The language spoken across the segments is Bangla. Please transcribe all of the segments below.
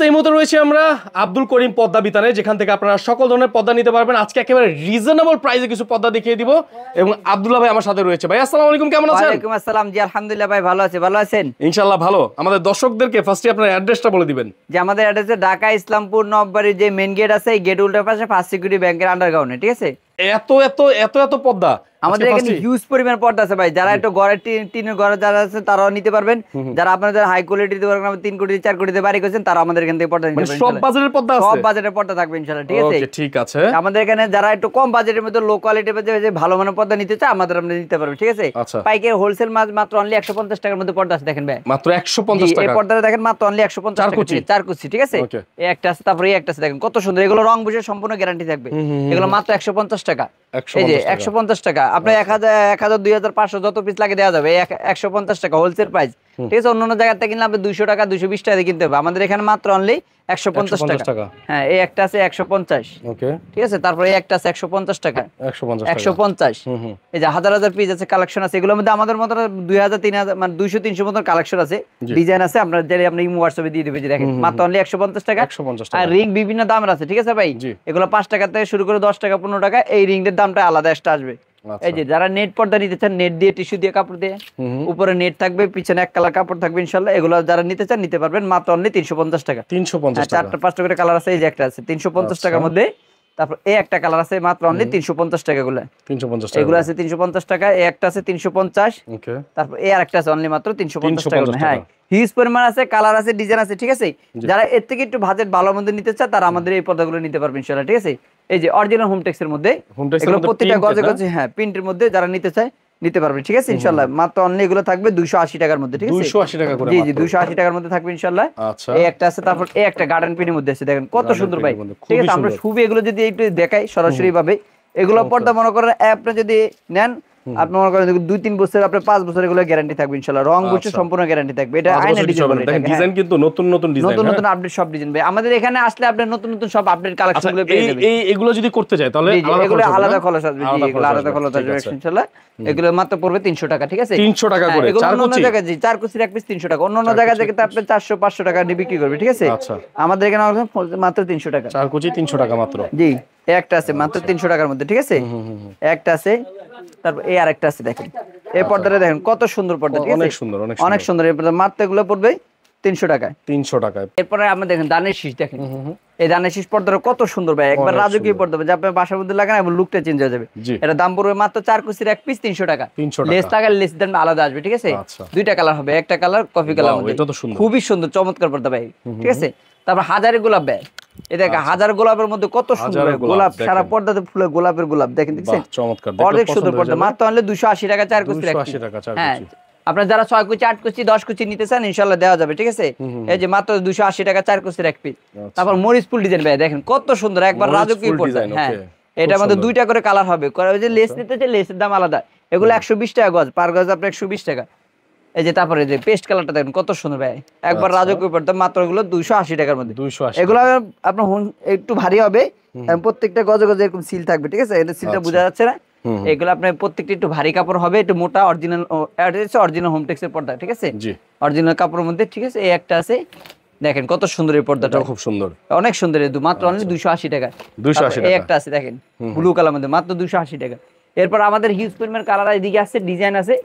এই মুহূর্তে রয়েছে আমরা আব্দুল করিম পদ্মা বিতানে, যেখান থেকে আপনারা সকল ধরনের পদ্মা নিতে পারবেন। আজকে একেবারে রিজনেবল প্রাইসে কিছু পদ্মা দেখিয়ে দিব এবং আব্দুল্লাহ ভাই আমার সাথে রয়েছে। ভাই আসসালামু আলাইকুম, কেমন আছেন? ওয়ালাইকুম আসসালাম। জি আলহামদুলিল্লাহ ভাই, ভালো আছি। ভালো আছেন? ইনশাআল্লাহ ভালো। আমাদের দর্শকদেরকে ফার্স্টে আপনার অ্যাড্রেসটা বলে দিবেন। যে আমাদের অ্যাড্রেসে ঢাকা ইসলামপুর নববাড়ির যে মেইন গেট আছে, এই গেট উল্টা পাশে ফার্স্ট সিকিউরিটি ব্যাংকের আন্ডারগ্রাউন্ডে, ঠিক আছে? এত এত এত এত পদ্মা আমাদের এখানে হিউজ পরিমাণ পর্দা আছে ভাই। যারা একটু ঘরের টিনের ঘরে যারা আছে তারাও নিতে পারবেন। যারা আপনাদের হাই কোয়ালিটি দিতে পারবেন, 3 কোটি 4 কোটিতে বাড়ি করেছেন, তারা আমাদের এখান থেকে পর্দা নিতে পারবেন। সব বাজারের পদ্মা আছে, সব বাজারের পর্দা থাকবে ইনশাআল্লাহ, ঠিক আছে? ওকে, ঠিক আছে। আমাদের এখানে যারা একটু কম বাজেটের মধ্যে লো কোয়ালিটির মধ্যে যে ভালো মানের পর্দা নিতে চায়, আমাদের আমরা নিতে পারবেন, ঠিক আছে? পাইকারি হোলসেল মাত্র অনলি 150 টাকার মধ্যে পর্দা আছে, দেখেন ভাই, মাত্র 150 টাকা। এই পর্দাটা দেখেন মাত্র অনলি 150 টাকা, চার কুচি, ঠিক আছে? এই একটা আছে, তারপরে এই একটা আছে, দেখেন কত সুন্দর। এগুলো রং বুঝে সম্পূর্ণ গ্যারান্টি থাকবে। এগুলো মাত্র 150 টাকা। এই যে 150 টাকা, আপনি 1000 2000 500 যত পিস লাগে দেওয়া যাবে। 150 টাকা হোলসেল প্রাইস, ঠিক আছে? অন্য জায়গা থেকে কিনলে আপনি 200 টাকা 220 টাকা দিয়ে কিনতে হবে। আমাদের এখানে মাত্র অনলি 150 টাকা। হ্যাঁ, এই একটা আছে 150, ওকে, ঠিক আছে? তারপরে এই একটা আছে 150 টাকা, 150। এই যে হাজার হাজার পিস আছে, কালেকশন আছে। এগুলোর মধ্যে আমাদের মতো 2000 3000 মানে 200 300 মতো কালেকশন আছে, ডিজাইন আছে। আপনারা চাইলে আপনি ইমো হোয়াটসঅ্যাপে দিয়ে দিবেন। যে দেখেন মাত্র অনলি 150 টাকা। আর রিং বিভিন্ন দামের আছে, ঠিক আছে ভাই? এগুলো 5 টাকা থেকে শুরু করে 10 টাকা 15 টাকা। এই রিংদের দামটা আলাদা এক্সট্রা আসবে। এই যে যারা নেট পর্দা নিতে চান, নেট দিয়ে টিস্যু দিয়ে কাপড় দিয়ে, উপরে নেট থাকবে, পিছনে এক কালার কাপড় থাকবে ইনশাআল্লাহ। এগুলো যারা নিতে চান নিতে পারবেন মাত্র অনলি 350 টাকা। 350 টাকা, 4টা 5টা করে কালার আছে। এই যে একটা আছে 350 টাকার মধ্যে। তারপর এই একটা কালার আছে মাত্র অনলি 350 টাকা। এগুলো 350 টাকা, এগুলো আছে 350 টাকা। এই একটা আছে 350, ওকে। তারপর এই আরেকটা আছে অনলি মাত্র 350 টাকা। হ্যাঁ, হিউজ পরিমাণ আছে, কালার আছে, ডিজাইন আছে, ঠিক আছে? যারা এর থেকে একটু বাজেট ভালো মধ্যে নিতে চায়, তারা আমাদের এই পর্দাগুলো নিতে পারবে ইনশাআল্লাহ, ঠিক আছে? এই যে অরিজিনাল হোমটেক্স এর মধ্যে, এগুলো প্রত্যেকটা গজে গজে, হ্যাঁ, প্রিন্টের মধ্যে যারা নিতে চায় নিতে পারবে, ঠিক আছে? ইনশাআল্লাহ মাত্র অনলি এগুলো থাকবে 280 টাকার মধ্যে, ঠিক আছে? 280 টাকা করে, জি জি, 280 টাকার মধ্যে থাকবে ইনশাআল্লাহ। আচ্ছা, এই একটা আছে। তারপর এই একটা গার্ডেন পিনের মধ্যে আছে, দেখেন কত সুন্দর ভাই, ঠিক আছে? আমরা শুভ এগুলো যদি একটু দেখাই সরাসরি ভাবে, এগুলো পর্দা মনে করেন আপনি যদি নেন, আপনি মনে করেন 2-3 বছর, আপনার 5 বছর এগুলো গ্যারান্টি থাকবে ইনশাআল্লাহ। রং বুঝে সম্পূর্ণ গ্যারান্টি থাকবে। এটা আয়না ডিজাইন বলে, দেখেন ডিজাইন কিন্তু নতুন নতুন ডিজাইন, নতুন নতুন আপডেট সব ডিজাইন ভাই। আমাদের এখানে আসলে আপনি নতুন নতুন সব আপডেট কালেকশনগুলো পেয়ে যাবেন। এই এগুলো যদি করতে চাই তাহলে এগুলো আলাদা খরচ আসবে, জি, এগুলো আলাদা খরচ আসবে ইনশাআল্লাহ। এগুলো মাত্র পড়বে 300 টাকা, ঠিক আছে? 300 টাকা করে। চার কুচি জায়গায়, জি, 4 কুচির এক পিস 300 টাকা। অন্য জায়গা থেকে তো আপনি 400 500 টাকা দিয়ে বিক্রি করবে, ঠিক আছে? আচ্ছা, আমাদের এখানে মাত্র 300 টাকা, 4 কুচি 300 টাকা মাত্র, জি। একটা আছে মাত্র 300 টাকার মধ্যে, ঠিক আছে? একটা আছে। তারপর এই আরেকটা আছে, দেখেন এই পর্দাটা দেখেন কত সুন্দর পর্দা, ঠিক আছে? অনেক সুন্দর, অনেক সুন্দর। এই পর্দা মাত্র এগুলো পড়বে 300 টাকায়, 300 টাকায়। এরপরে আমরা দেখেন দানের শীষ, দেখেন এই দানের শীষ পর্দাটা কত সুন্দর ভাই, একবার রাজকীয় পর্দা, যে আপনি বাসার মধ্যে লাগান এবং লুকটা চেঞ্জ হয়ে যাবে। এটা দাম পড়বে মাত্র 4 কুচির এক পিস 300 টাকা। লেস লাগালে লেস দাম আলাদা আসবে, ঠিক আছে? দুইটা কালার হবে, একটা কালার কফি কালার মধ্যে, খুবই সুন্দর চমৎকার পর্দা ভাই, ঠিক আছে? তারপর হাজারে গোলাপ ভাই, এই দেখেন হাজার গোলাপের মধ্যে কত সুন্দর গোলাপ, সারা পর্দাতে ফুলে গোলাপের গোলাপ, দেখেন দেখছেন, চমৎকার, অনেক সুন্দর পর্দা। মাত্র অনলি 280 টাকা 4 কুচি, 280 টাকা 4 কুচি। আপনারা যারা 6 কুচি 8 কুচি 10 কুচি নিতে চান ইনশাআল্লাহ দেওয়া যাবে, ঠিক আছে? এই যে মাত্র 280 টাকা 4 কুচির এক পিস। তারপর মরিচ ফুল ডিজাইন ভাই, দেখেন কত সুন্দর, একবার রাজকীয় পর্দা। হ্যাঁ, এটার মধ্যে দুইটা করে কালার হবে। ওই যে লেস নিতে চাই, লেসের দাম আলাদা। এগুলো 120 টাকা গজ, পার গজ আপনার 120 টাকা। এই যে তারপরে যে পেস্ট কালারটা দেখেন কত সুন্দর ভাই, একবার রাজকীয় পর্দা। মাত্র এগুলো 280 টাকার মধ্যে। এগুলো আপনার একটু ভারী হবে, প্রত্যেকটা গজে গজে এরকম সিল থাকবে, ঠিক আছে? এটা সিলটা বোঝা যাচ্ছে না? এগুলো আপনার প্রত্যেকটা একটু ভারী কাপড় হবে, একটু মোটা, অরিজিনাল হোমটেক্স এর পর্দা, ঠিক আছে? অরিজিনাল কাপড়ের মধ্যে, ঠিক আছে? এই একটা আছে, দেখেন কত সুন্দর এই পর্দাটা, খুব সুন্দর, অনেক সুন্দর। মাত্র অনলি 280 টাকা, 280 টাকা। এই একটা আছে দেখেন ব্লু কালার মধ্যে, মাত্র 280 টাকা। এরপর আমাদের হিউজ পরিমাণ কালার এদিকে আছে, ডিজাইন আছে,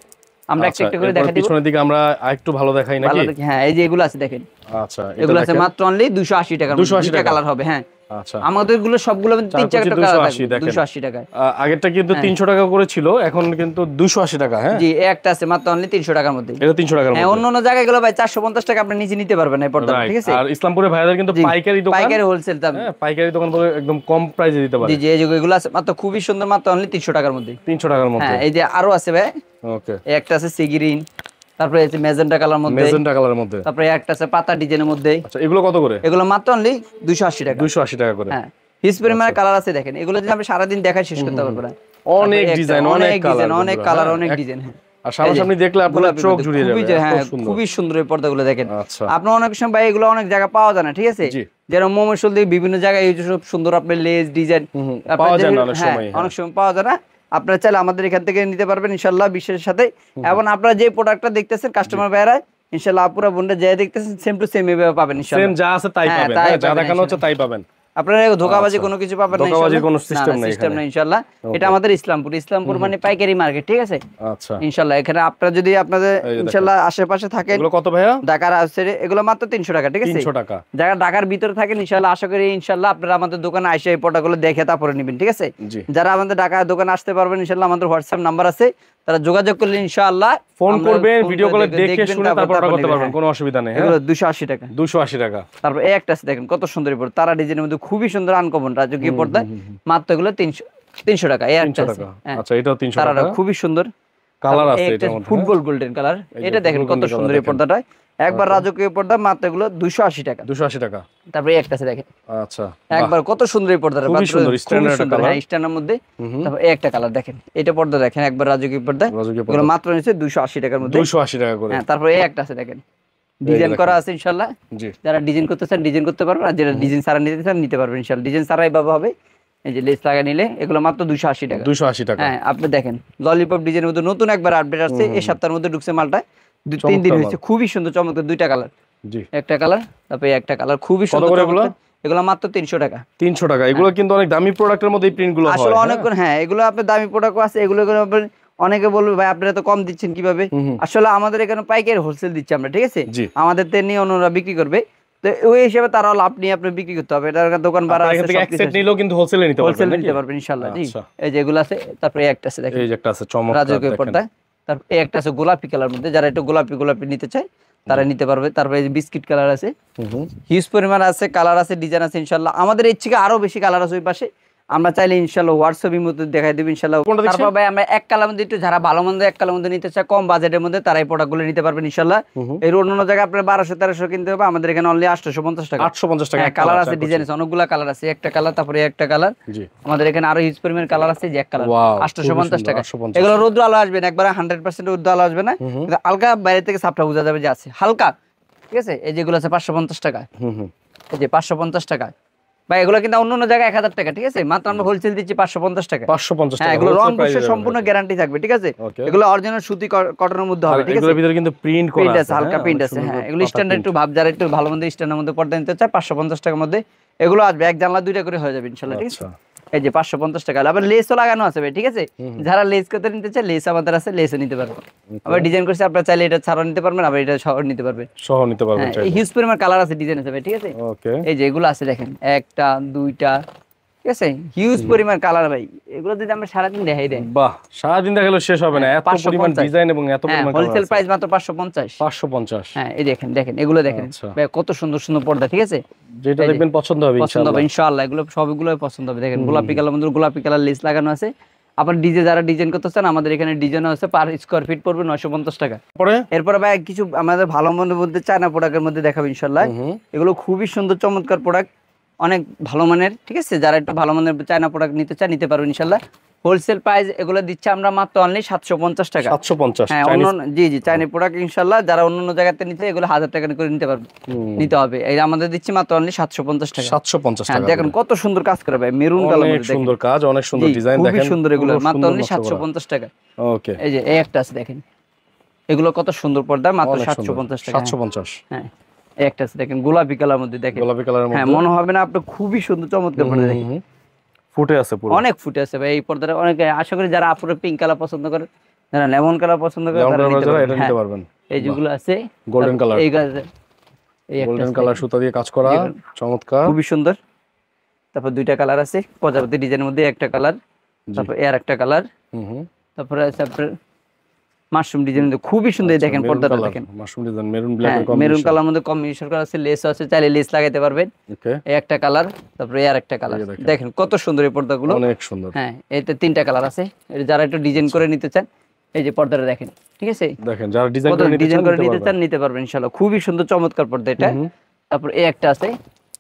আমরা একটা একটা করে দেখাই দিব। পিছনের দিকে আমরা আরেকটু ভালো দেখাই নাকি? হ্যাঁ, এই যে এগুলো আছে দেখেন। আচ্ছা, এগুলো আছে মাত্র অনলি 280 টাকা, 280 টাকা কালার হবে। হ্যাঁ, আচ্ছা, আমাদের গুলো সবগুলো 3-4 টাকা, 280 টাকা। আগেরটা কিন্তু 300 টাকা করে ছিল, এখন কিন্তু 280 টাকা। হ্যাঁ, জি, একটা আছে মাত্র অনলি 300 টাকার মধ্যে। এটা 300 টাকার মধ্যে। হ্যাঁ, অন্য জায়গায় গুলো ভাই 450 টাকা আপনি নিচে নিতে পারবেন এই পর্দা, ঠিক আছে? আর ইসলামপুরে ভাইদের কিন্তু পাইকারি দোকান, পাইকারি হোলসেল দাম, হ্যাঁ, পাইকারি দোকান বলে একদম কম প্রাইসে দিতে পারে। জি জি, এই যে এগুলো আছে মাত্র খুবই সুন্দর, মাত্র অনলি 300 টাকার মধ্যে, 300 টাকার মধ্যে। হ্যাঁ, এই যে আরো আছে ভাই, ওকে, একটা আছে সি গ্রিন, তারপরে এই যে ম্যাজেন্টা কালার মধ্যে, ম্যাজেন্টা কালারের মধ্যে, তারপরে একটা আছে পাতা ডিজাইনের মধ্যে। আচ্ছা, এগুলো কত করে? এগুলো মাত্র অনলি 280 টাকা, 280 টাকা করে। হ্যাঁ, হিউজ পরিমাণে কালার আছে, দেখেন এগুলো যদি আমরা সারা দিন দেখাই শেষ করতে পারবো না। অনেক ডিজাইন, অনেক কালার, অনেক কালার, অনেক ডিজাইন। হ্যাঁ, আর সামনাসামনি দেখলে আপনার চোখ জুড়িয়ে যাবে, খুবই সুন্দর এই পর্দাগুলো দেখেন। আপনার অনেক সময় ভাই এগুলো অনেক জায়গা পাওয়া যায় না, ঠিক আছে? যেরকম মোমোশল দিয়ে বিভিন্ন জায়গায় এই সব সুন্দর আপনার লেস ডিজাইন পাওয়া যায় না, অনেক সময় পাওয়া যায় না। আপনারা চাইলে আমাদের এখান থেকে নিতে পারবেন ইনশাআল্লাহ বিশ্বাসের সাথে। এবং আপনারা যে প্রোডাক্টটা দেখতেছেন কাস্টমার ভাইরা ইনশাআল্লাহ আপুরা বোনরা যা দেখতেছেন সেম টু সেম এভাবে পাবেন ইনশাআল্লাহ। সেম যা আছে তাই পাবেন, যা দেখানো হচ্ছে তাই পাবেন। আপনারা ধোকাবাজি কোনো কিছু পাবেন না, ধোকাবাজির কোনো সিস্টেম নাই ইনশাআল্লাহ। এটা আমাদের ইসলামপুর মানে পাইকারি মার্কেট, ঠিক আছে? আচ্ছা ইনশাআল্লাহ এখানে আপনারা যদি আপনাদের ইনশাআল্লাহ আশেপাশে থাকেন, এগুলো কত ভাইয়া? ঢাকার আছে এগুলো মাত্র 300 টাকা, ঠিক আছে? 300 টাকা। যারা ঢাকার ভিতরে থাকেন ইনশাআল্লাহ আশা করি ইনশাআল্লাহ আপনারা আমাদের দোকানে এসে এই প্রোডাক্টগুলো দেখে তারপরে নেবেন, ঠিক আছে? যারা আমাদের ঢাকার দোকানে আসতে পারবেন ইনশাআল্লাহ আমাদের হোয়াটসঅ্যাপ নাম্বার আছে, তারা যোগাযোগ করলে ইনশাআল্লাহ ফোন করবেন, ভিডিও কলে দেখে শুনে তারপর অর্ডার করতে পারবেন, কোনো অসুবিধা নেই। এগুলো 280 টাকা। 280 টাকা। তারপর এই একটা আছে দেখেন কত সুন্দর পর্দা, তারা ডিজাইনের মধ্যে খুবই সুন্দর আনকমন রাজকীয় পর্দা, মাত্র এগুলো 300 টাকা। এই একটা আছে, আচ্ছা এটাও 300 টাকা। তারা খুবই সুন্দর কালার আছে, এটা ফুটবল গোল্ডেন কালার। এটা দেখেন কত সুন্দর এই পর্দাটা, একবার রাজকীয় পর্দা, মাত্র এগুলো 280 টাকা। 280 টাকা। তারপর এই একটা আছে দেখেন, আচ্ছা একবার কত সুন্দর এই পর্দাটা, খুবই সুন্দর স্ট্যান্ডার্ড কালার, হ্যাঁ স্ট্যান্ডার্ড মধ্যে। তারপর এই একটা কালার দেখেন, এটা পর্দা দেখেন একবার রাজকীয় পর্দা, এগুলো মাত্র নিচে 280 টাকার মধ্যে। 280 টাকা করে। হ্যাঁ তারপর এই একটা আছে দেখেন, ডিজাইন করা আছে ইনশাআল্লাহ। যারা ডিজাইন করতে চান ডিজাইন করতে পারবেন, আর যারা ডিজাইন ছাড়া নিতে চান নিতে পারবেন ইনশাআল্লাহ। ডিজাইন ছাড়াই ভাবে হবে, এই যে লেস লাগা নিলে এগুলো মাত্র 280 টাকা। 280 টাকা। হ্যাঁ আপনি দেখেন ললিপপ ডিজাইনের মধ্যে নতুন একবার আপডেট আসছে, এই সপ্তাহের মধ্যে ঢুকছে মালটা, 2-3 দিন হয়েছে। খুবই সুন্দর চমৎকার দুইটা কালার, জি একটা কালার তারপরে একটা কালার, খুবই সুন্দর। এগুলো মাত্র 300 টাকা। 300 টাকা। এগুলো কিন্তু অনেক দামি প্রোডাক্টের মধ্যে এই প্রিন্টগুলো হয় আসলে অনেক। হ্যাঁ এগুলো আপনি দামি প্রোডাক্ট আছে, এগুলো অনেকে বলবে ভাই আপনারা তো কম দিচ্ছেন কিভাবে। আসলে আমাদের এখানে পাইকারি হোলসেল দিচ্ছি আমরা, ঠিক আছে? আমাদের তে নিয়ে অন্যরা বিক্রি করবে, তো ওই হিসেবে তারাও লাভ নিয়ে আপনি বিক্রি করতে হবে। এটার দোকান ভাড়া আছে, এখান থেকে এক সেট নিলেও কিন্তু হোলসেলে নিতে পারবেন ইনশাআল্লাহ। জি এই যে এগুলো আছে। তারপরে একটা আছে দেখেন, এই যে একটা আছে চমৎকার রাজকীয় পর্দা। তারপর এই একটা আছে গোলাপি কালার মধ্যে, যারা একটু গোলাপি নিতে চায় তারা নিতে পারবে। তারপরে এই যে বিস্কিট কালার আছে, হিউজ পরিমাণ আছে, কালার আছে, ডিজাইন আছে ইনশাআল্লাহ। আমাদের এর থেকে আরো বেশি কালার আছে ওই পাশে, আমরা চাইলে ইনশাআল্লাহ হোয়াটসঅ্যাপের মধ্যে দেখাই দেব ইনশাআল্লাহ। তারপর ভাই আমরা এক কালার মধ্যে একটু যারা ভালো মন্দ এক কালার মধ্যে নিতে চায় কম বাজেটের মধ্যে, তারা এই প্রোডাক্টগুলো নিতে পারবেন ইনশাআল্লাহ। এর অন্য জায়গায় আপনার 1200-1300 কিনতে হবে, আমাদের এখানে অনলি 850 টাকা। 850 টাকা। কালার আছে, ডিজাইন আছে, অনেকগুলো কালার আছে। একটা কালার, তারপরে একটা কালার। আমাদের এখানে আরো হিউজ পরিমাণ কালার আছে, যে এক কালার 850 টাকা। এগুলো রোদ্র আলো আসবে না, একবার 100% রোদ্র আলো আসবে না, কিন্তু হালকা বাইরে থেকে সাপটা বোঝা যাবে যে আছে হালকা, ঠিক আছে? এই যেগুলো আছে 550 টাকা, এই যে 550 টাকা ভাই। এগুলো কিন্তু অন্য জায়গায় 1000 টাকা, ঠিক আছে? মাত্র আমরা হোলসেল দিচ্ছি 550 টাকা। 550 টাকা। এগুলো রং কোষের সম্পূর্ণ গ্যারান্টি থাকবে, ঠিক আছে? এগুলো অরিজিনাল সুতি কটনের মধ্যে হবে, ঠিক আছে? এগুলোর ভিতরে কিন্তু প্রিন্ট করা আছে, হালকা প্রিন্ট আছে। হ্যাঁ এগুলো স্ট্যান্ডার্ড একটু ভাব, যারা একটু ভালো মন্দ স্ট্যান্ডার্ডের মধ্যে পর্দা নিতে চায় 550 টাকার মধ্যে এগুলো আসবে। এক জানলা দুইটা করে হয়ে যাবে ইনশাআল্লাহ, ঠিক আছে? এই যে 550 টাকা। আবার লেসও লাগানো আছে ভাই, ঠিক আছে? যারা লেস করতে নিতে চায় লেস আমাদের আছে, লেসও নিতে পারবে। আবার ডিজাইন করছে, আপনারা চাইলে এটা ছাড়াও নিতে পারবেন, আবার এটা সহ নিতে পারবেন, এই হিউজ পরিমাণ কালার আছে, ডিজাইন আছে ভাই, ঠিক আছে? এই যে এগুলো আছে দেখেন, একটা দুইটা, ঠিক আছে? হিউজ পরিমাণ কালার ভাই। এগুলো যদি আমরা সারাদিন দেখাই দেয়, বাহ, সারাদিন দেখালেও শেষ হবে না, এত পরিমাণ ডিজাইন এবং এত পরিমাণ কালার। হোলসেল প্রাইস মাত্র 550। 550। হ্যাঁ এই দেখেন এগুলো দেখেন ভাই, কত সুন্দর সুন্দর পর্দা, ঠিক আছে? যেটা দেখবেন পছন্দ হবে ইনশাআল্লাহ। এগুলো সবগুলোই পছন্দ হবে। দেখেন গোলাপি কালার মধ্যে গোলাপি কালার লেস লাগানো আছে। আবার যারা ডিজাইন করতে চান আমাদের এখানে ডিজাইন আছে, পার স্কয়ার ফিট পড়বে 950 টাকা। এরপরে ভাই কিছু আমাদের ভালো মন্দের মধ্যে চায়না প্রোডাক্টের মধ্যে দেখাবো ইনশাআল্লাহ। এগুলো খুবই সুন্দর চমৎকার প্রোডাক্ট, অনেক ভালো মানের, ঠিক আছে? যারা একটু ভালো মানের চায়না প্রোডাক্ট নিতে চায় নিতে পারবেন ইনশাআল্লাহ। হোলসেল প্রাইস এগুলো দিচ্ছি আমরা মাত্র অনলি 750 টাকা। 750। হ্যাঁ জি চাইনিজ প্রোডাক্ট ইনশাআল্লাহ। যারা অন্য জায়গাতে নিতে এগুলো 1000 টাকা করে নিতে পারবে, নিতে হবে। এই আমাদের দিচ্ছি মাত্র অনলি 750 টাকা। 750 টাকা। দেখেন কত সুন্দর কাজ করে ভাই, মেরুন কালার মধ্যে, সুন্দর কাজ, অনেক সুন্দর ডিজাইন, দেখেন খুব সুন্দর। এগুলো মাত্র অনলি 750 টাকা। ওকে এই যে এই একটা আছে দেখেন, এগুলো কত সুন্দর পর্দা, মাত্র 750 টাকা। 750। হ্যাঁ এই একটা আছে দেখেন, গোলাপি কালার মধ্যে, দেখেন গোলাপি কালারের মধ্যে। হ্যাঁ মনে হবে না আপনি খুবই সুন্দর চমৎকার পর্দা, দেখেন ফুটে আছে পুরো, অনেক ফুটে আছে ভাই এই পর্দাটা। অনেকে আশা করি যারা আপুরা পিঙ্ক কালার পছন্দ করে, যারা লেমন কালার পছন্দ করে তারা নিতে পারবেন। এই যেগুলো আছে গোল্ডেন কালার, এই গাছে এই গোল্ডেন কালার সুতা দিয়ে কাজ করা, চমৎকার, খুবই সুন্দর। তারপর দুইটা কালার আছে প্রজাপতি ডিজাইনের মধ্যে, একটা কালার, তারপর এর একটা কালার, তারপরে আছে আপনার মাশরুম ডিজাইন, খুবই সুন্দর। দেখেন পর্দাটা দেখেন, মাশরুম ডিজাইন, মেরুন ব্ল্যাক এর কম্বিনেশন, মেরুন কালার মধ্যে কম্বিনেশন করা আছে, লেস আছে, চাইলে লেস লাগাইতে পারবেন। ওকে এই একটা কালার, তারপরে এর একটা কালার, দেখেন কত সুন্দর এই পর্দাগুলো, অনেক সুন্দর। হ্যাঁ এতে তিনটা কালার আছে, যারা একটু ডিজাইন করে নিতে চান এই যে পর্দাটা দেখেন, ঠিক আছে? দেখেন যারা ডিজাইন করে নিতে চান নিতে পারবেন ইনশাআল্লাহ। খুবই সুন্দর চমৎকার পর্দা এটা। তারপর এই একটা আছে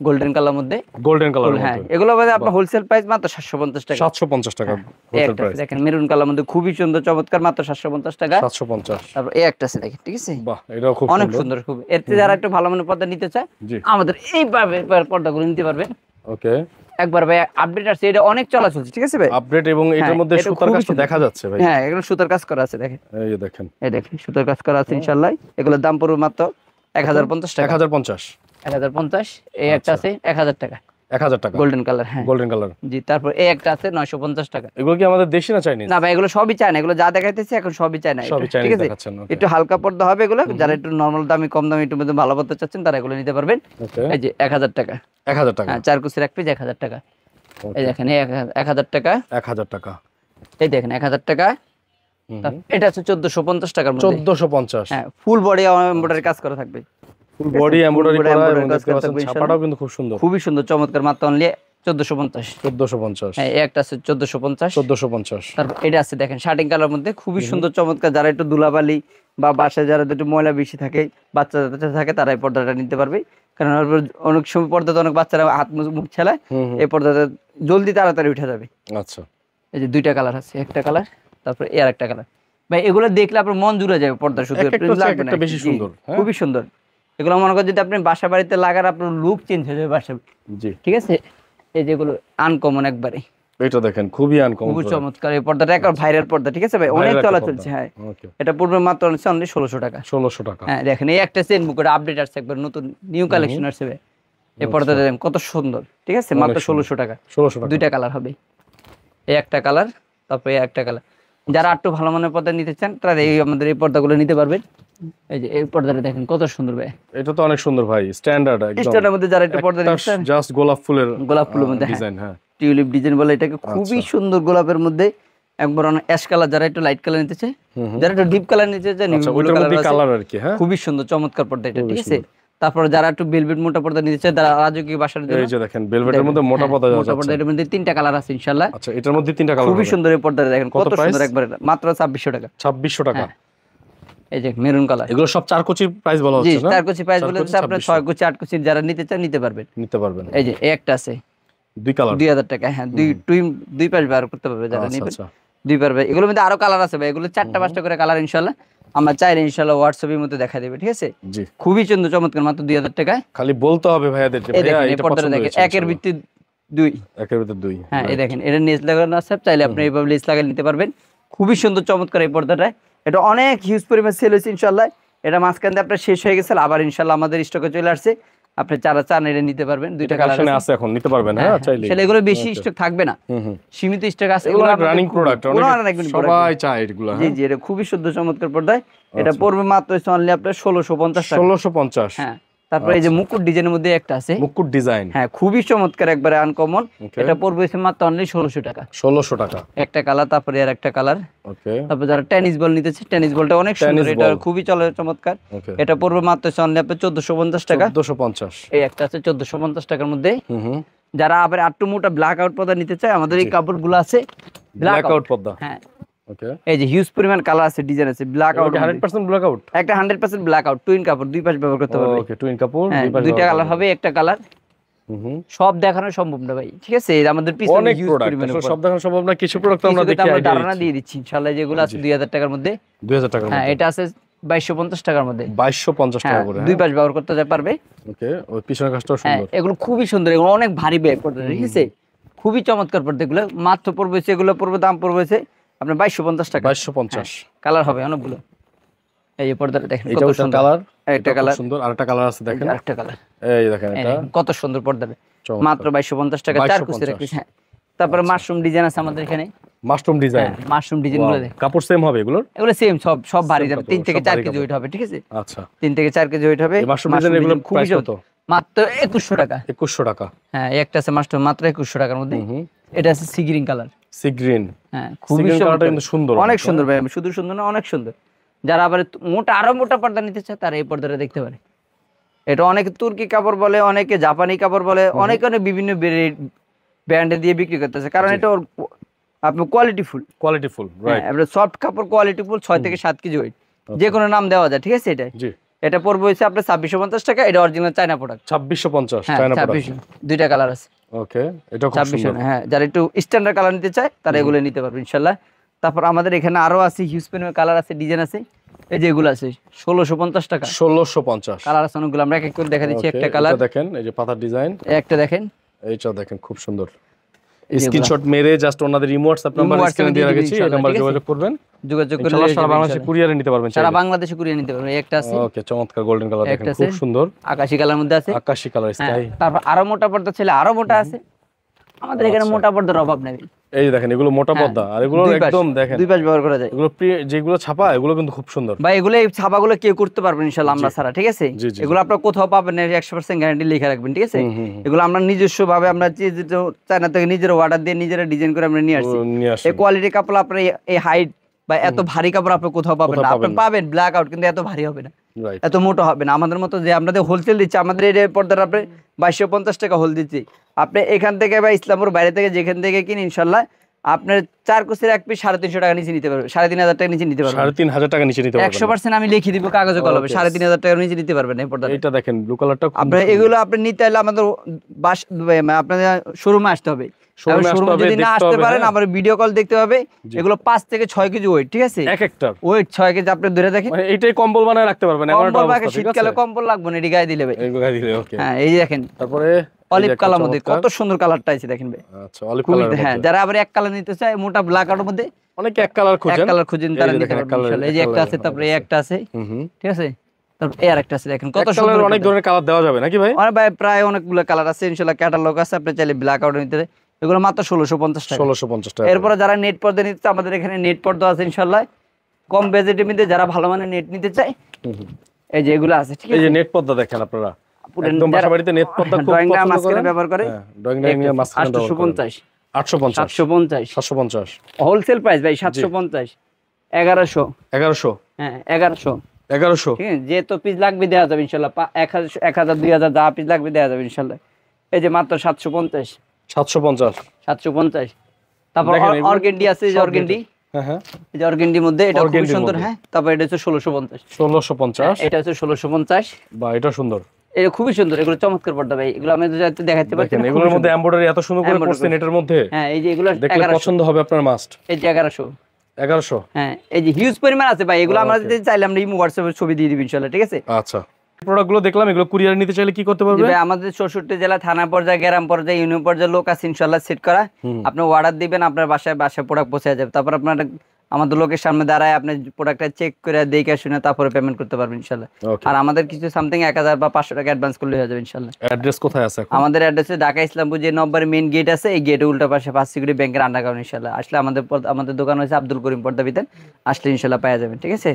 গোল্ডেন কালার মধ্যে, গোল্ডেন কালার, হ্যাঁ এগুলো বাদে আপনার হোলসেল প্রাইস মাত্র 750 টাকা। 750 টাকা হোলসেল প্রাইস। দেখেন মেরুন কালার মধ্যে খুবই সুন্দর চমৎকার, মাত্র 750 টাকা। 750। তারপর এই একটা আছে দেখেন, ঠিক আছে? বাহ এটাও খুব সুন্দর, অনেক সুন্দর খুব। এতে যারা একটু ভালো মানের পর্দা নিতে চায় আমাদের এইভাবে পর্দাগুলো নিতে পারবেন। ওকে একবার ভাই আপডেট আছে, এটা অনেক চলা চলছে, ঠিক আছে ভাই আপডেট, এবং এটার মধ্যে সুতার কাজটা দেখা যাচ্ছে ভাই। হ্যাঁ এগুলো সুতার কাজ করা আছে, দেখেন এই যে দেখেন, এই দেখেন সুতার কাজ করা আছে ইনশাআল্লাহ। এগুলোর দাম পড়বে মাত্র 1050 টাকা। 1050 1050। এই একটা আছে 1000 টাকা, 1000 টাকা গোল্ডেন কালার। হ্যাঁ গোল্ডেন কালার জি। তারপর এই একটা আছে 950 টাকা। এগুলো কি আমাদের দেশি না চাইনিজ? না ভাই এগুলো সবই চায়না, এগুলো যা দেখাইতেছি এখন সবই চায়না, ঠিক আছে। একটু হালকা পর্দা হবে এগুলো, যারা একটু নরমাল দামি কম দামি একটু মধ্যে ভালো পড়তে চাচ্ছেন তারা এগুলো নিতে পারবেন। এই যে 1000 টাকা। 1000 টাকা। হ্যাঁ 4 কুচির এক পিস 1000 টাকা। এই দেখেন এই 1000 টাকা। 1000 টাকা। এই দেখেন 1000 টাকা। এটা আছে 1450 টাকার মধ্যে। 1450। হ্যাঁ ফুল বডি এমব্রয়ডারি কাজ করা থাকবে, ফুল বডি এমব্রয়ডারি করা, এবং দেখতে পাচ্ছেন ছাপাটাও কিন্তু খুব সুন্দর, খুবই সুন্দর চমৎকার, মাত্র অনলি 1450। 1450। হ্যাঁ এই একটা আছে 1450। 1450। তারপর এটা আছে দেখেন শার্টিং কালার মধ্যে, খুবই সুন্দর চমৎকার। যারা একটু ধুলাবালি বা বাসায় যারা একটু ময়লা বেশি থাকে, বাচ্চা থাকে, তারা এই পর্দাটা নিতে পারবে। কারণ অনেক সময় পর্দাতে অনেক বাচ্চারা হাত মুখ ছেলায়, এই পর্দাটা জলদি তাড়াতাড়ি উঠে যাবে। আচ্ছা এই যে দুইটা কালার আছে, একটা কালার তারপর এর একটা কালার। ভাই এগুলো দেখলে আপনার মন জুড়ে যাবে, পর্দা শুধু একটা বেশি সুন্দর, খুবই সুন্দর। এগুলো মনে করেন যদি আপনি বাসা বাড়িতে লাগার, আপনার লুক চেঞ্জ হয়ে যাবে বাসা। জি ঠিক আছে। এই যেগুলো আনকমন একবারে, এটা দেখেন খুবই আনকমন, খুবই চমৎকার। এই পর্দাটা একবার ভাইরাল পর্দা, ঠিক আছে ভাই, অনেক চলা চলছে। হ্যাঁ এটা পূর্বে মাত্র অনলি 1600 টাকা। 1600 টাকা। হ্যাঁ দেখেন এই একটা চেন বুকের আপডেট আসছে, একবার নতুন নিউ কালেকশন আসছে ভাই। এই পর্দাটা দেখেন কত সুন্দর, ঠিক আছে, মাত্র 1600 টাকা। 1600 টাকা। দুইটা কালার হবে, এই একটা কালার তারপর এই একটা কালার। যারা একটু ভালো মানের পর্দা নিতে চান তারা এই আমাদের এই পর্দাগুলো নিতে পারবেন। এই যে এই পর্দাটা দেখেন কত সুন্দর ভাই, এটা তো অনেক সুন্দর ভাই, স্ট্যান্ডার্ড একদম। স্ট্যান্ডার্ডের মধ্যে যারা একটু পর্দা নিতে চান, জাস্ট গোলাপ ফুলের মধ্যে ডিজাইন। হ্যাঁ টিউলিপ ডিজাইন বলে এটাকে, খুবই সুন্দর গোলাপের মধ্যে একবার অ্যাশ কালার। যারা একটু লাইট কালার নিতে চায়, যারা একটু ডিপ কালার নিতে চায়, কালার আর কি। হ্যাঁ খুবই সুন্দর চমৎকার পর্দা এটা, ঠিক আছে। তারপর যারা একটু ভেলভেট মোটা পর্দা নিতে চায়, তারা রাজকীয় বাসার জন্য, এই যে দেখেন ভেলভেটের মধ্যে মোটা পর্দা যাচ্ছে। মোটা পর্দা এর মধ্যে তিনটা কালার আছে ইনশাআল্লাহ। আচ্ছা এটার মধ্যে তিনটা কালার, খুবই সুন্দর এই পর্দাটা দেখেন কত সুন্দর, একবার মাত্র 2600 টাকা। 2600 টাকা। এই যে মেরুন কালার, এগুলো সব 4 কুচির প্রাইস বলা হচ্ছে না? 4 কুচি প্রাইস বলে হচ্ছে, আপনারা 6 কুচি 8 কুচি যারা নিতে চান নিতে পারবেন। এই যে এই একটা আছে 2 কালার, 2000 টাকা। হ্যাঁ দুই পাশ ব্যবহার করতে পারবে যারা নেবেন, দুই পারবে। এগুলোর মধ্যে আরো কালার আছে ভাই, এগুলো 4টা 5টা করে কালার ইনশাআল্লাহ আমরা চাইলে ইনশাআল্লাহ হোয়াটসঅ্যাপের মধ্যে দেখা দেবে, ঠিক আছে। জি খুবই সুন্দর চমৎকার, মাত্র 2000 টাকায়। খালি বলতে হবে ভাইয়াদের যে ভাইয়া এটা পছন্দ হয়েছে। একের ভিত্তি 2, একের ভিতর 2। হ্যাঁ এই দেখেন এটা নেস লাগানো আছে, চাইলে আপনি এইভাবে লেস লাগিয়ে নিতে পারবেন। খুবই সুন্দর চমৎকার এই পর্দাটা, এটা অনেক হিউজ পরিমাণ সেল হয়েছে ইনশাআল্লাহ। এটা মাঝখান দিয়ে আপনার শেষ হয়ে গেছে, আবার ইনশাআল্লাহ আমাদের স্টকে চলে আসছে। আপনি যারা চান এটা নিতে পারবেন, দুইটা কালার আছে এখন নিতে পারবেন। হ্যাঁ চাইলে এগুলো বেশি স্টক থাকবে না, সীমিত স্টক আছে। এগুলো রানিং প্রোডাক্ট, সবাই চায় এগুলো। জি জি এটা খুবই সুন্দর চমৎকার পর্দা, এটা পড়বে মাত্র অনলি আপনার 1650 টাকা। 1650। হ্যাঁ তারপরে এই যে মুকুট ডিজাইনের মধ্যে একটা আছে, মুকুট ডিজাইন, হ্যাঁ খুবই চমৎকার একবারে আনকমন। এটা পড়বে মাত্র অনলি 1600 টাকা। 1600 টাকা একটা কালার, তারপরে আর একটা কালার। ওকে তারপর যারা টেনিস বল নিতেছে, টেনিস বলটা অনেক সুন্দর, এটা খুবই চমৎকার। এটা পড়বে মাত্র অনলি আপনার 1450 টাকা। 1450 এই একটা আছে 1450 টাকার মধ্যে। যারা আবার আটটু মোটা ব্ল্যাক আউট পর্দা নিতে চায়, আমাদের এই কাপড়গুলো আছে ব্ল্যাক আউট পর্দা। হ্যাঁ ওকে এই যে হিউজ পরিমাণ কালার আছে, ডিজাইন আছে। ব্ল্যাক আউট 100% ব্ল্যাক আউট, একটা 100% ব্ল্যাক আউট, টুইন কাপড়, দুই পাশ ব্যবহার করতে পারবে। ওকে টুইন কাপড়, দুই পাশ দুইটা কালার হবে, একটা কালার। সব দেখানো সম্ভব না ভাই, ঠিক আছে। আমাদের পিছনে অনেক প্রোডাক্ট, সব দেখানো সম্ভব না। কিছু প্রোডাক্ট আমরা দেখি, আমরা ধারণা দিয়ে দিচ্ছি ইনশাআল্লাহ। যেগুলো আছে 2000 টাকার মধ্যে, 2000 টাকার মধ্যে। হ্যাঁ এটা আছে 2250 টাকার মধ্যে, 2250 টাকা করে। দুই পাশ ব্যবহার করতে পারবে। ওকে ওই পিছনের কাজটাও সুন্দর, এগুলো খুবই সুন্দর, এগুলো অনেক ভারী ব্যাগ পড়বে, ঠিক আছে। খুবই চমৎকার পড়বে এগুলো, মাত্র পড়বে এগুলো পড়বে, দাম পড়বে আপনার 2250 টাকা। 2250 কালার হবে অনেকগুলো। এই পর্দাটা দেখেন কত সুন্দর কালার, একটা কালার সুন্দর, আরেকটা কালার আছে দেখেন, আরেকটা কালার। এই দেখেন এটা কত সুন্দর পর্দাটা, মাত্র 2250 টাকা। 4 কুচি রাখছি। হ্যাঁ তারপরে মাশরুম ডিজাইন আছে আমাদের এখানে, মাশরুম ডিজাইন, মাশরুম ডিজাইন গুলো দেখেন। কাপড় সেম হবে এগুলো, এগুলো সেম, সব ভারী যাবে। 3 থেকে 4 কেজি ওয়েট হবে, ঠিক আছে। আচ্ছা 3 থেকে 4 কেজি ওয়েট হবে। মাশরুম ডিজাইন এগুলো খুবই কত? মাত্র 2100 টাকা। 2100 টাকা। হ্যাঁ একটা আছে মাশরুম মাত্র 2100 টাকার মধ্যে। এটা আছে sea green colour, sea green. হ্যাঁ খুবই সুন্দর, অনেক সুন্দর ভাই, শুধু সুন্দর না অনেক সুন্দর। যারা আবার মোটা, আরো মোটা পর্দা নিতে চায়, তারা এই পর্দাটা দেখতে পারে। এটা অনেকে তুর্কি কাপড় বলে, অনেকে জাপানি কাপড় বলে, অনেকে বিভিন্ন ব্র্যান্ডে দিয়ে বিক্রি করতেছে, কারণ এটা আপনার কোয়ালিটিফুল, রাইট। আপনার সফট কাপড় কোয়ালিটিফুল, 6 থেকে 7 কেজি ওয়েট, যে কোনো নাম দেওয়া যায়, ঠিক আছে। এটা পড়বে আপনার 2650 টাকা। এটা original China product. 2650 China product, দুইটা কালার আছে। ওকে এটা খুব সুন্দর। হ্যাঁ যারা একটু স্ট্যান্ডার্ড কালার নিতে চায়, তারা এগুলো নিতে পারবে ইনশাআল্লাহ। তারপর আমাদের এখানে আরো আছে হিউজ পরিমাণ কালার আছে, ডিজাইন আছে। এই যে এগুলো আছে 1650 টাকা। 1650 কালার আছে অনেকগুলো, আমরা এক এক করে দেখা দিচ্ছি। একটা কালার দেখেন, এই যে পাতার ডিজাইন, একটা দেখেন, এইটা দেখেন খুব সুন্দর, স্ক্রিনশট মেরে জাস্ট ওনাদের ইমো WhatsApp নাম্বার স্ক্রিনে দিয়ে রেখেছি, এই নাম্বারে যোগাযোগ করবেন, যোগাযোগ করলে সারা বাংলাদেশে কুরিয়ারে নিতে পারবেন, সারা বাংলাদেশে কুরিয়ারে নিতে পারবেন। একটা আছে, ওকে, চমৎকার গোল্ডেন কালার দেখেন খুব সুন্দর, আকাশী কালার মধ্যে আছে, আকাশী কালার স্কাই। তারপর আরো মোটা পর্দা ছেলে আরো মোটা আছে, আমাদের এখানে মোটা পর্দার অভাব নেই। এই যে দেখেন এগুলো মোটা পর্দা, আর এগুলো একদম দেখেন দুই পাশ ব্যবহার করা যায়। এগুলো যেগুলো ছাপা এগুলো কিন্তু খুব সুন্দর ভাই, এগুলো এই ছাপাগুলো কেউ করতে পারবেন ইনশাআল্লাহ আমরা ছাড়া, ঠিক আছে? এগুলো আপনারা কোথাও পাবেন না, 100% গ্যারান্টি লিখে রাখবেন, ঠিক আছে? এগুলো আমরা নিজস্ব ভাবে আমরা চায়না থেকে নিজের অর্ডার দিয়ে নিজেরা ডিজাইন করে আমরা নিয়ে আসছি। এই কোয়ালিটি কাপড় আপনার এই হাইট বা এত ভারী কাপড় আপনি কোথাও পাবেন না। আপনি পাবেন ব্ল্যাক আউট, কিন্তু এত ভারী হবে না, এত মোটা হবে না। আমাদের মতো যে আমাদের হোলসেল দিচ্ছে, আমাদের এই পর্দার আপনি 2250 টাকা হোল দিচ্ছি। আপনি এখান থেকে বা ইসলামপুর বাইরে থেকে যেখান থেকে কিনে ইনশাল্লাহ আপনার 4 কুচির এক পিস 350 টাকা নিচে নিতে পারবেন, 3500 টাকা নিচে নিতে পারবেন, 3500 টাকা নিচে নিতে পারবেন 100%। আমি লিখে দিব কাগজে কলমে, 3500 টাকা নিচে নিতে পারবেন এই পর্দা। এটা দেখেন ব্লু কালারটা, আপনি এগুলো আপনি নিতে হলে আমাদের আপনাদের শোরুমে আসতে হবে। শোরুমে যদি না আসতে পারেন আমার ভিডিও কল দেখতে হবে। এগুলো 5 থেকে 6 কেজি ওয়েট, ঠিক আছে? এক একটা ওয়েট 6 কেজি আপনি ধরে দেখেন, মানে এইটাই কম্বল বানায় রাখতে পারবেন। শীতকালে কম্বল লাগবে না, এটি গায়ে দিলে ভাই, গায়ে দিলে ওকে। হ্যাঁ, এই যে দেখেন তারপরে অলিভ কালার মধ্যে কত সুন্দর কালারটা আছে দেখেন ভাই। আচ্ছা, অলিভ কালার, হ্যাঁ, যারা আবার এক কালার নিতে চায় মোটা ব্ল্যাক আউটের মধ্যে, অনেকে এক কালার খুঁজেন তারা নিতে পারবেন ইনশাআল্লাহ। এই যে একটা আছে, তারপরে এই একটা আছে, ঠিক আছে? তারপর এই আরেকটা আছে দেখেন কত সুন্দর, অনেক ধরনের কালার দেওয়া যাবে নাকি ভাই? আরে ভাই প্রায় অনেকগুলো কালার আছে ইনশাআল্লাহ, ক্যাটালগ আছে, আপনি চাইলে ব্ল্যাক আউট নিতে। এগুলো মাত্র 1650 টাকা, 1650 টাকা। এরপর যারা নেট পর্দা নিতে চায় আমাদের এখানে নেট পর্দা আছে ইনশাআল্লাহ, কম বাজেটের মধ্যে যারা ভালো মানের নেট নিতে চায় এই যে এগুলো আছে, ঠিক আছে? এই যে নেট পর্দা দেখেন আপনারা, একদম বাসাবাড়িতে নেট পর্দা খুব ড্রয়িং রুমে পছন্দ করেন, ব্যবহার করে। ড্রয়িং রুমে মাঝখানে 850 850 750 750 হোলসেল প্রাইস ভাই, 750 1100 1100 হ্যাঁ 1100 1100, ঠিক আছে? যে তো পিস লাগবে দেওয়া যাবে ইনশাআল্লাহ, 1000 2000 যা পিস লাগবে দেওয়া যাবে ইনশাআল্লাহ। এই যে মাত্র 750 750। তারপর অর্গেন্ডি আছে, এই যে অর্গেন্ডি, হ্যাঁ এই যে অর্গেন্ডির মধ্যে এটা খুব সুন্দর, হ্যাঁ। তারপর এটা হচ্ছে 1650, এটা হচ্ছে 1650, বা এটা সুন্দর, এটা খুবই সুন্দর, এগুলো চমৎকার পর্দা ভাই, এগুলো আমি তো দেখাতে পারছি না। এগুলোর মধ্যে এমব্রয়ডারি এত সুন্দর করে করছেন এটার মধ্যে, হ্যাঁ। এই যে এগুলো দেখলে পছন্দ হবে আপনার, মাস্ট। এই যে 1100, হ্যাঁ। এই যে হিউজ পরিমাণ আছে ভাই, এগুলো আমরা যদি চাইলে আমরা ইমো হোয়াটসঅ্যাপে ছবি দিয়ে দিব ইনশাআল্লাহ, ঠিক আছে? আচ্ছা, প্রোডাক্টগুলো দেখলাম, এগুলো কুরিয়ার নিতে চাইলে কি করতে পারবে? ভাই আমাদের 64 জেলা, থানা পর্যায়ে, গ্রাম পর্যায়ে, ইউনিয়ন পর্যায়ে লোক আছে ইনশাআল্লাহ সেট করা। আপনি অর্ডার দিবেন, আপনার বাসায় প্রোডাক্ট পৌঁছে যাবে। তারপর আপনার আমাদের লোকের সামনে দাঁড়ায় আপনি প্রোডাক্টটা চেক করে দেখে শুনে তারপরে পেমেন্ট করতে পারবেন ইনশাআল্লাহ। আর আমাদের কিছু সামথিং 1000 বা 500 টাকা অ্যাডভান্স করলে হয়ে যাবে ইনশাআল্লাহ। অ্যাড্রেস কোথায় আছে এখন? আমাদের অ্যাড্রেস ঢাকা ইসলামপুর যে নম্বর মেইন গেট আছে, এই গেটের উল্টা পাশে ফার্স্ট সিকিউরিটি ব্যাংকের আন্ডারগ্রাউন্ড ইনশাআল্লাহ। আসলে আমাদের দোকান হচ্ছে আব্দুল করিম পর্দা বিতান, আসলে ইনশাআল্লাহ পাওয়া যাবেন, ঠিক আছে?